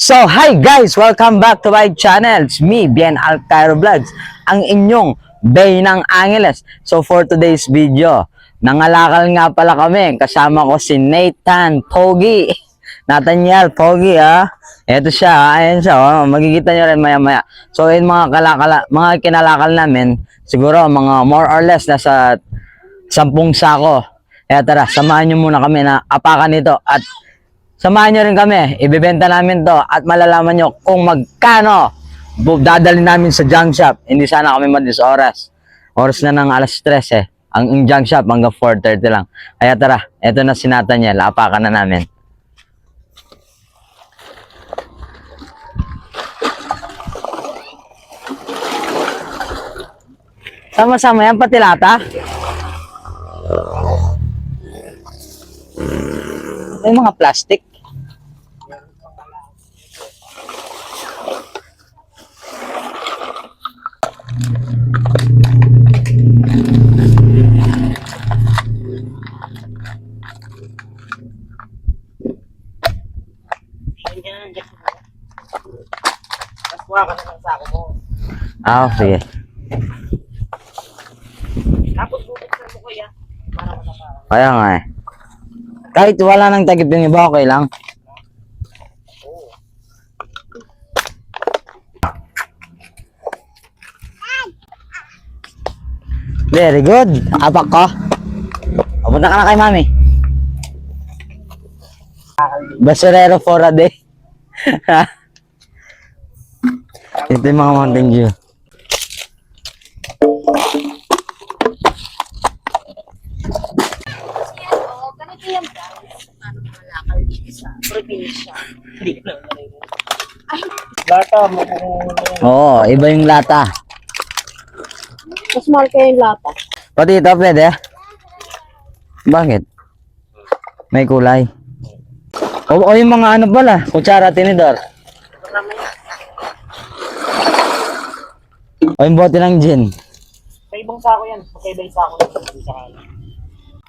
So, hi guys! Welcome back to my channel. It's me, Bien Alcairo Vlogs, ang inyong Bay ng Angeles. So, for today's video, nangalakal nga pala kami. Kasama ko si Nathan Pogi. Nathaniel Pogi, ha? Ito siya, ayan siya, oh. Magkikita nyo rin maya-maya. So, yung mga kinalakal namin, siguro mga more or less nasa 10 sako. Kaya tara, samahan nyo muna kami na apakan ito at samahan nyo rin kami, ibibenta namin to at malalaman nyo kung magkano dadalhin namin sa junk shop. Hindi sana kami madis oras. Oras na ng alas 3 eh. Ang junk shop hanggang 4:30 lang. Kaya tara, eto na si Nathaniel, apakan na namin. Sama-sama yan, pati lata. May mga plastic. Sige. Tapos bubuksan mo kuya para makapara. Kaya nga eh. Kahit wala nang tagip yung iba, okay lang. Very good. Apak ko. Papunta ka na kay mami. Basurero for a day. Ito yung mga Mountain Dew. Ganito yan guys. Ano mga lakal dito sa probinsya. Hindi ko lang narinig. Ay, lata mo. Oo, iba yung lata. Mas mahal kayo yung lata. Pati ito, pwede? Bakit? May kulay. O yung mga ano pala, kutsara, tinidor. O yung bote ng gin. Sa ibang sako yan. Sa ibang sako yan. Sa kanan.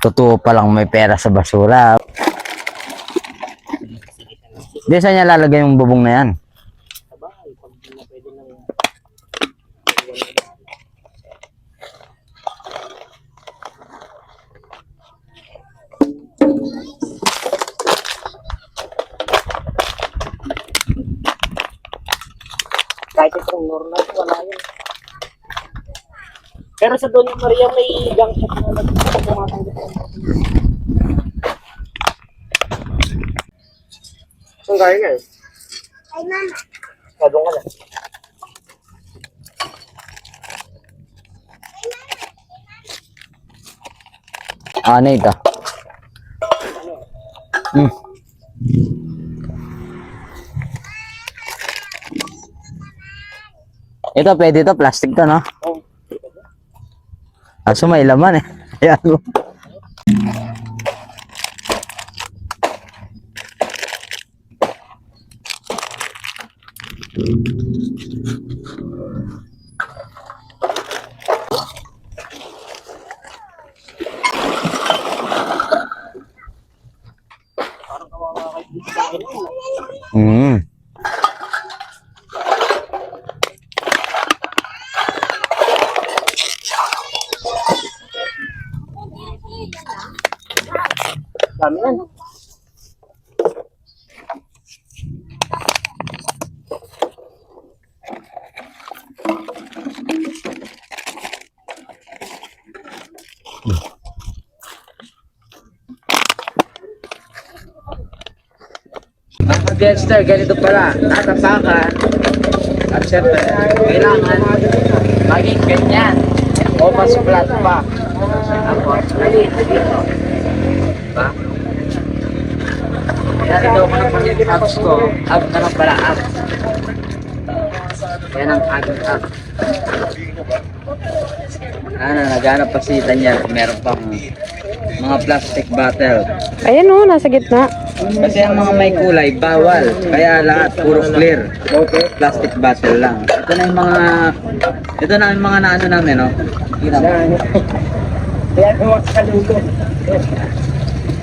Totoo palang may pera sa basura. Di saan niya lalagay yung bubong na yan? Sa bahay. Pag hindi na pwede lang. Kahit itong normal, wala yun. Pero sa Doña Maria may gang shop na tumatanggap ng saan gaya guys? Ay mama. Doon ka lang. Ano ito? Ito, pwede ito. Plastic to, no? Oh. Kaso may laman eh. Ayan mo. Parang kawawa kayo dito sa akin. Dami yan. Mga Jester, ganito pala. Natapakan. At syempre, kailangan maging ganyan. O mas flat pa. Tapos, maliit dito. Diba? Yan ito ko na pag abs ko. Abs na lang pala, abs. Yan ang aking abs. Ano, naghanap pa si Daniel. Meron pang mga plastic bottle. Ayan o, nasa gitna. Kasi ang mga may kulay, bawal. Kaya lahat, puro clear. Plastic bottle lang. Ito na yung mga naano namin, no? Kita mo. Kaya gawa sa kalugo.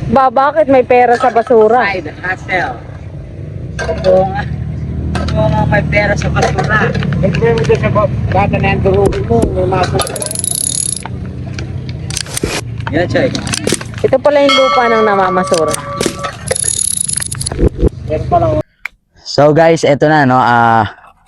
Ba, bakit may pera sa basura? Side hustle. Oo nga. may pera sa basura. Hindi mo dyan sa bata na yung durugin mo. May maso. Yan, Choy. Ito pala yung lupa ng namamasura. Meron pa lang. So guys, eto na no,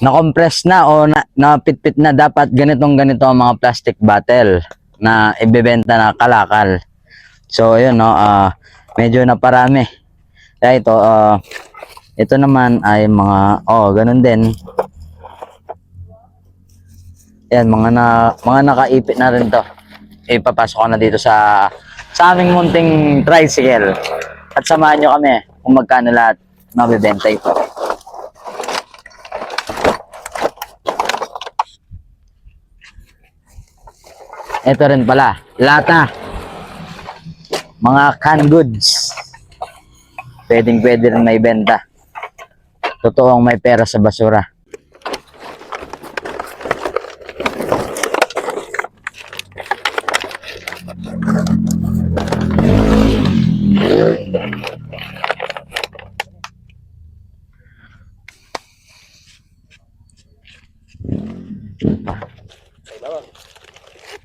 na-compress na o napitpit na dapat ganito ang mga plastic bottle na ibebenta na kalakal. So ayun no, medyo naparami. Kaya ito naman ay mga ganun din. Yan, mga nakaipit na rin to. Ipapasok ko na dito sa aming munting tricycle. At samahan nyo kami kung magkano lahat mabibenta ito. Ito rin pala, lata. Mga canned goods. Pwede rin may benta. Totoong may pera sa basura.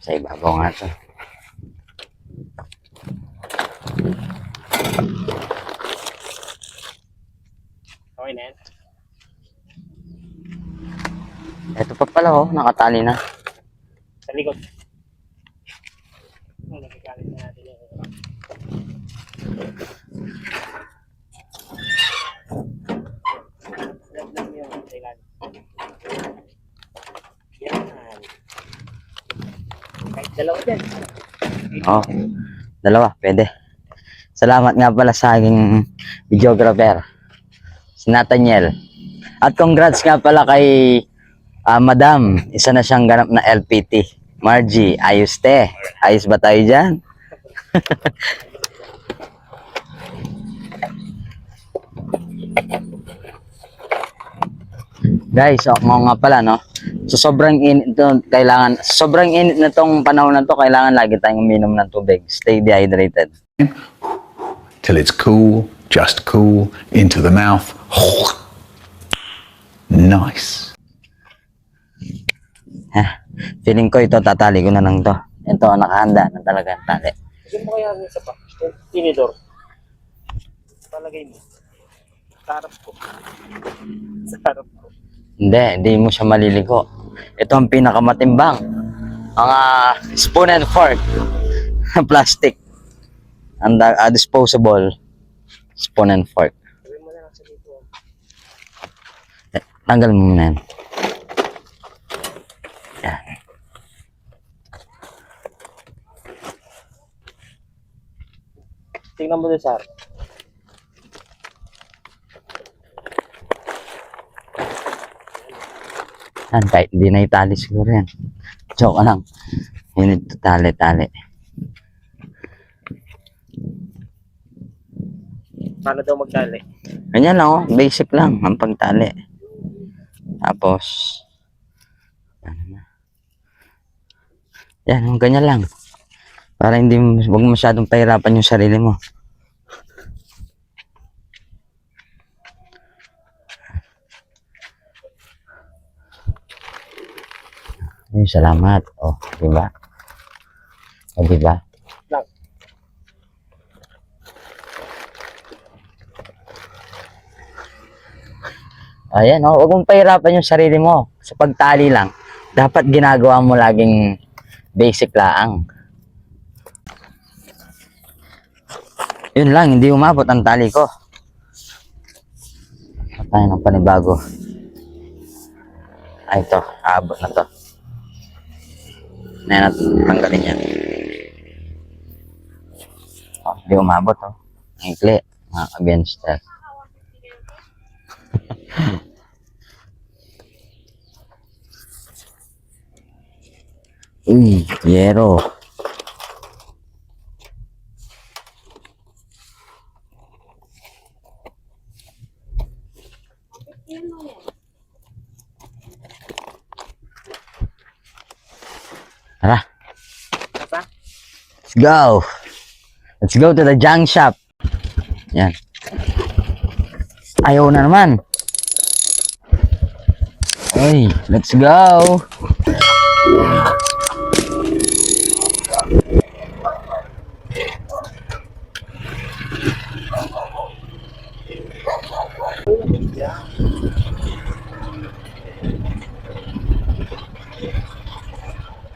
Sa ibabaw nga ito. Okay na yan. Ito pa pala nakatali na. Sa likod. Nagkakalit na natin yung lang yung kailan. Yan. Kahit dalawa dyan. Dalawa, pwede. Salamat nga pala sa aking videographer, si Nathaniel. At congrats nga pala kay Madam, isa na siyang ganap na LPT. Margie, ayos te. Ayos ba tayo dyan? Guys, nga pala no. So sobrang init na tong panahon na to, kailangan lagi tayong uminom ng tubig. Stay dehydrated. Till it's cool, just cool, into the mouth. Nice. Feeling ko ito, tatali ko na lang to. Ito, nakahanda na talaga ang tali. Sige mo kaya isa pa. Tinidor. Palagay mo. Sa harap ko. Sa harap ko. Hindi mo siya maliligo. Ito ang pinakamatimbang. Mga spoon and fork. Plastic. And disposable spoon and fork. Sabi mo na lang sa dito. Tanggal mo muna yan. Yan. Tingnan mo doon sa harap. Yan, kahit hindi na itali siguro yan. Joke lang. Yun ito, tali. Paano daw magdali? Ganyan lang basic lang ang pagtali. Tapos, yan, ganyan lang. Para wag masyadong pahirapan yung sarili mo. Ay, salamat. Diba? Diba? Lang. Ayan, wag mong pahirapan yung sarili mo. Sa pagtali lang, dapat ginagawa mo laging basic laang. Yun lang, hindi umabot ang tali ko. Tayo ng panibago. Ay, ito, aabot na to. Na tanggalin yan. Hindi umabot, Ang ikli, mga kabiyanster. Uy, yero. Tara. Let's go. Let's go to the junk shop. Yan. Ayaw na naman. Ay, let's go.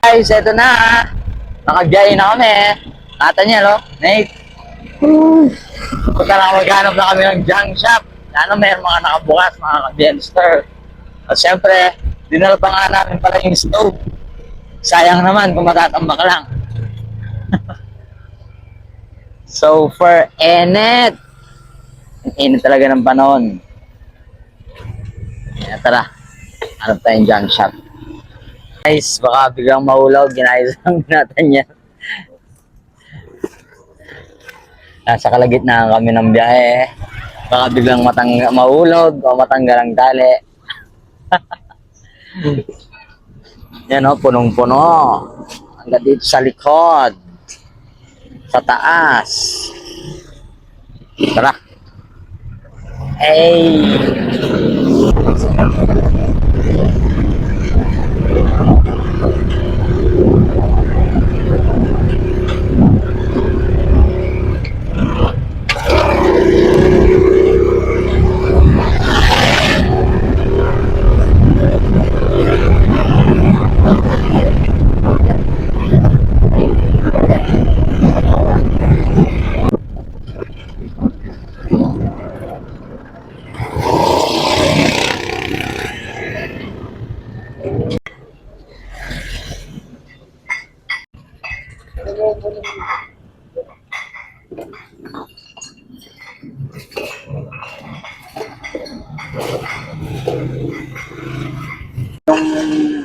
Guys, eto na. Nakagbiyahe na kami. Nathaniel, oh. Nate. Punta lang maghanap na kami ng junk shop. Ano, mayroon mga nakabukas, mga ka-Bienster. At syempre, dinala pa nga namin pala yung stove. Sayang naman kung matatambak lang. So, for init. Ang init talaga ng panahon. Kaya tara, hanap tayong junk shop. Guys, baka biglang mahulaw, ginayos lang natin yan. Nasa kalagitnaan kami ng biyahe. Baka biglang mahulog o matanggal ang tali. Yan o, punong-puno. Hanggang dito sa likod. Sa taas. Tara. Hey!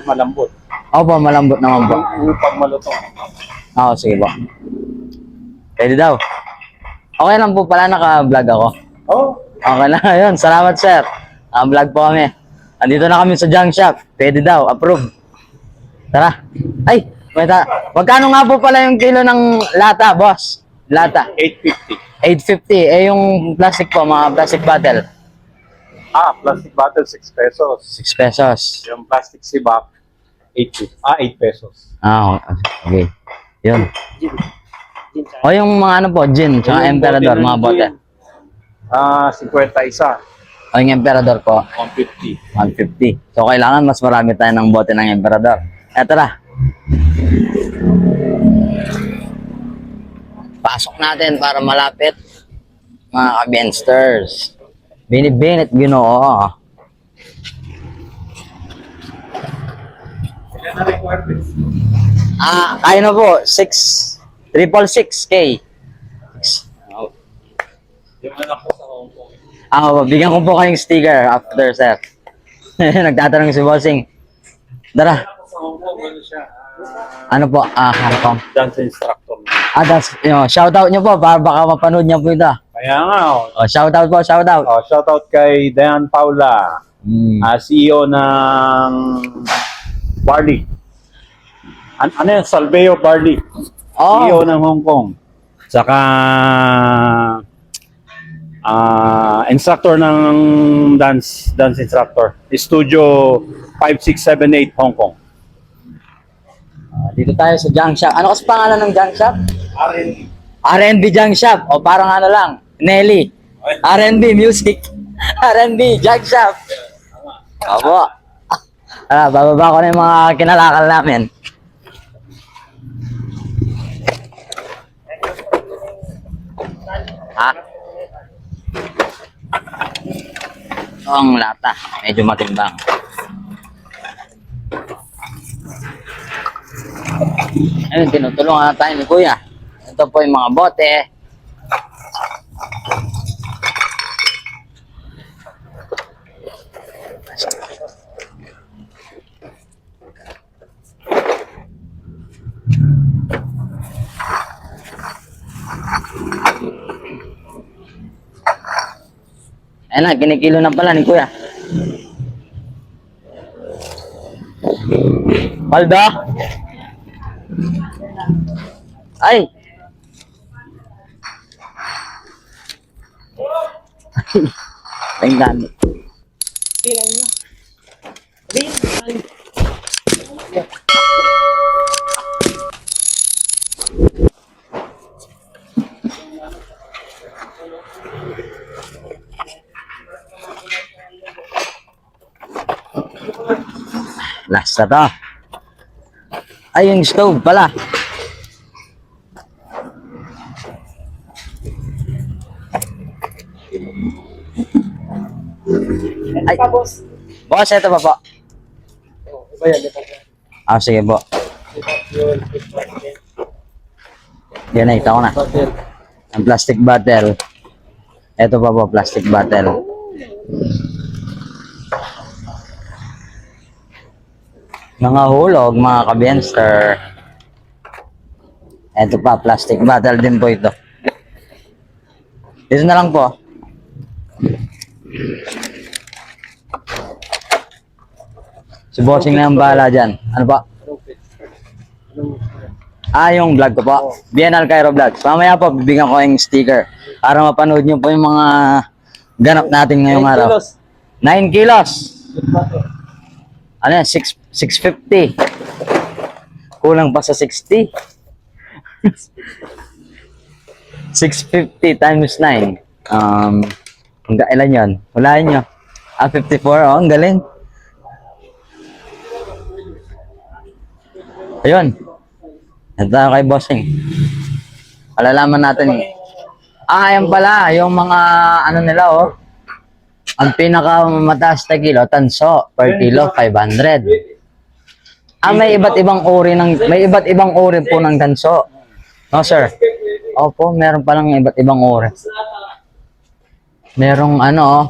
Malambot. Opo, malambot naman po. Upang malutong. Oo, sige po. Pwede daw. Okay lang po pala, naka-vlog ako. Oh, Okay lang, ayun. Salamat, sir. Naka-vlog po kami. Andito na kami sa junk shop. Pwede daw, approve. Tara. Ay, magkano nga po pala yung kilo ng lata, boss? Lata. 850. 850. Eh, yung plastic po, mga plastic bottle. Plastic bottle, 6 pesos. 6 pesos. Yung plastic sibak, 8 pesos. Okay. Yun. O yung mga ano po, gin, tsaka emperador, mga bote. 51. O yung emperador po, 150. 150. So, kailangan mas marami tayo ng bote ng emperador. Eto na. Pasok natin para malapit, mga ka-Biensters. Binibinit, ginoo. Ilan na requirements? Kaya na po, 6,666K. Yung anak ko sa Hong Kong. Bigyan ko po kayong sticker after, sir. Nagtatanong si Bossing. Dara, Sa Hong Kong, ano siya? ano po? Hong Kong. Dance instructor. Shoutout nyo po, para baka mapanood niya po ito. Kaya nga, Shoutout po, shoutout. shoutout kay Diane Paula, CEO ng Barley. Ano yan? Salveo Barley. CEO ng Hong Kong. Saka instructor ng dance instructor. Studio 5678 Hong Kong. Dito tayo sa junk shop. Ano kasi pangalan ng junk shop? R&D. R&B junk shop. O parang ano lang, Nelly. R&B music. R&B junk shop. Opo. Bababa ko na yung mga kinalakal namin. Ito ang lata. Medyo matimbang. Ayun, tinutulungan tayo ni Kuya. Ito po yung mga bote. Ayan na, kinikilo na pala ni Kuya. Paldo? Ay! Ay, dami. Bilang nyo. Sabihin Last na to. Ay, yung stove pala. Ay, Tapos, boss, ito pa po. iba yan. Sige po. Yan, nakita ko na. Ang plastic bottle. Ito pa po, plastic bottle. Mga hulog, mga kabenster. Ito pa, plastic bottle din po ito. Ito na lang po. Si Bossing na ang bahala dyan. Ano pa? Yung vlog ko po. BNL Cairo Vlogs. Mamaya po, bibigyan ko yung sticker. Para mapanood nyo po yung mga ganap natin ngayong araw. 9 kilos. Ano yan? 650. Kulang pa sa 60. 650 times 9. Ilan yun? Hulaan nyo. 54. Oh, ang galing. Ayun. Ito tayo kay Bossing. Palalaman natin. Ayan pala. Yung mga ano nila, oh. Ang pinakamataas na kilo, tanso. Per kilo, 500. May iba't ibang uri po ng tanso. No, sir? Opo, meron palang iba't ibang uri. Merong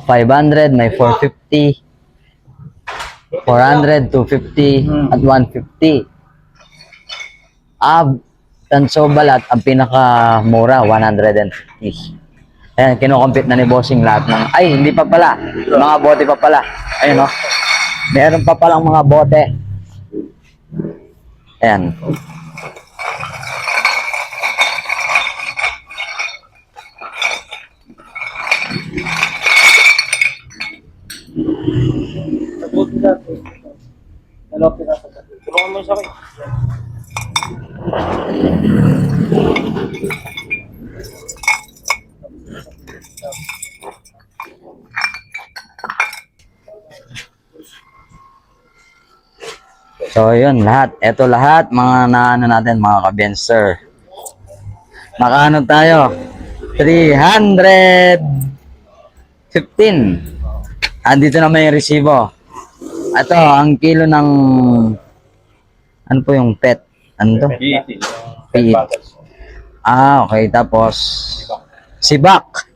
500, may 450, 400, 250, at 150. Tanso balat, ang pinakamura, 150. Ayan, kinukompute na ni Bossing lahat ng... Ay, hindi pa pala. Mga bote pa pala. Ayun, no? Meron pa palang mga bote. Ayan. Tulungan mo sa akin. So, yun, lahat. Ito lahat, mga naano natin, mga kabenster. Nakaano tayo? 315. Andito naman yung resibo. Ito, ang kilo ng... Ano po yung pet? Ano to? PET. Okay. Tapos, sibak.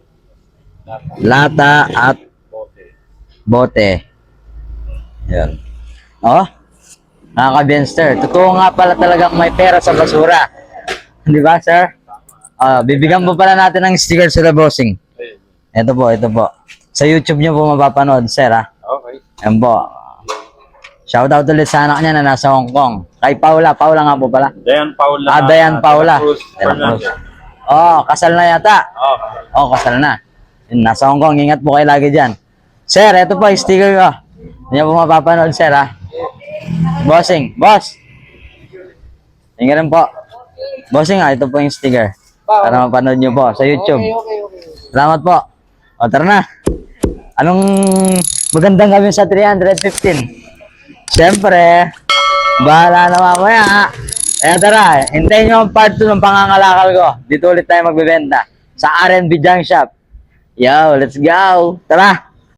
Lata at bote. Yan. Oh? Nakaka-benster. Totoo nga pala talagang may pera sa basura. Di ba, sir? Bibigyan po pala natin ng sticker sa Bossing. Ito po, ito po. Sa YouTube nyo po mapapanood, sir, ha? Okay. Yan po. Shoutout ulit sa anak niya na nasa Hong Kong. Kay Paula. Paula nga po pala. Dayan Paula. Dayan Paula. Cruz Cruz. Fernandez. Kasal na yata. Okay. Kasal na. Yun, nasa Hong Kong. Ingat po kayo lagi dyan. Sir, ito po yung sticker ko. Hindi niyo po mapapanood, sir, ha? Bossing. Boss. Tingnan rin po. Bossing, ito po yung sticker. Para mapanood nyo po sa YouTube. Salamat po. Tara na. Anong magandang gawin sa 315? Siyempre, bahala na mamaya. Tara, hintayin nyo ang part 2 ng pangangalakal ko. Dito ulit tayo magbebenta sa R&B Junk Shop. Yo, let's go. Tara.